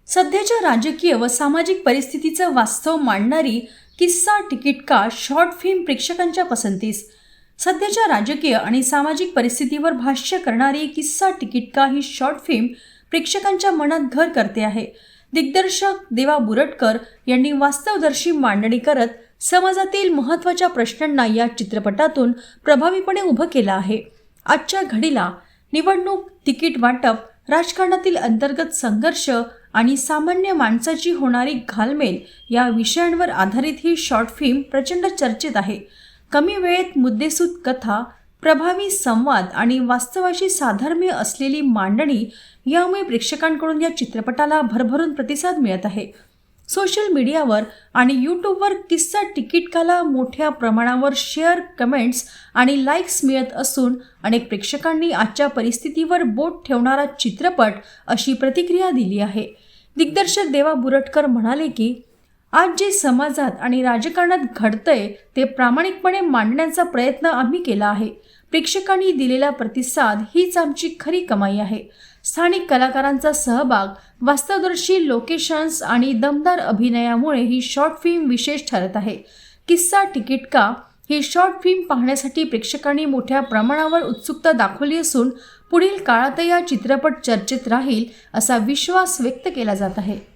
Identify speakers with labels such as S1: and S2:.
S1: सध्याच्या राजकीय व सामाजिक परिस्थितीचं वास्तव मांडणारी किस्सा तिकीट का शॉर्ट फिल्म प्रेक्षकांच्या पसंतीस. सध्याच्या राजकीय आणि सामाजिक परिस्थितीवर भाष्य करणारी किस्सा तिकीट का ही शॉर्ट फिल्म प्रेक्षकांच्या मनात घर करते आहे. दिग्दर्शक देवा बुरटकर यांनी वास्तवदर्शी मांडणी करत समाजातील महत्त्वाच्या प्रश्नांना या चित्रपटातून प्रभावीपणे उभं केलं आहे. आजच्या घडीला निवडणूक, तिकीट वाटप, राजकारणातील अंतर्गत संघर्ष आणि सामान्य माणसाची होणारी घालमेल या विषयांवर आधारित ही शॉर्ट फिल्म प्रचंड चर्चेत आहे. कमी वेळेत मुद्देसूद कथा, प्रभावी संवाद आणि वास्तवाशी साधर्म्य असलेली मांडणी यामुळे प्रेक्षकांकडून या चित्रपटाला भरभरून प्रतिसाद मिळत आहे. सोशल मीडियावर आणि यूट्यूबवर किस्सा तिकीट काला मोठ्या प्रमाणावर शेअर, कमेंट्स आणि लाईक्स मिळत असून अनेक प्रेक्षकांनी आजच्या परिस्थितीवर बोट ठेवणारा चित्रपट अशी प्रतिक्रिया दिली आहे. दिग्दर्शक देवा बुरटकर म्हणाले की आज जे समाजात आणि राजकारणात घडतंय ते प्रामाणिकपणे मांडण्याचा प्रयत्न आम्ही केला आहे. प्रेक्षकांनी दिलेला प्रतिसाद हीच आमची खरी कमाई आहे. स्थानिक कलाकारांचा सहभाग, वास्तवदर्शी लोकेशन्स आणि दमदार अभिनयामुळे ही शॉर्ट फिल्म विशेष ठरत आहे. किस्सा तिकीट का ही शॉर्ट फिल्म पाहण्यासाठी प्रेक्षकांनी मोठ्या प्रमाणावर उत्सुकता दाखवली असून पुढील काळातही हा चित्रपट चर्चेत राहील असा विश्वास व्यक्त केला जात आहे.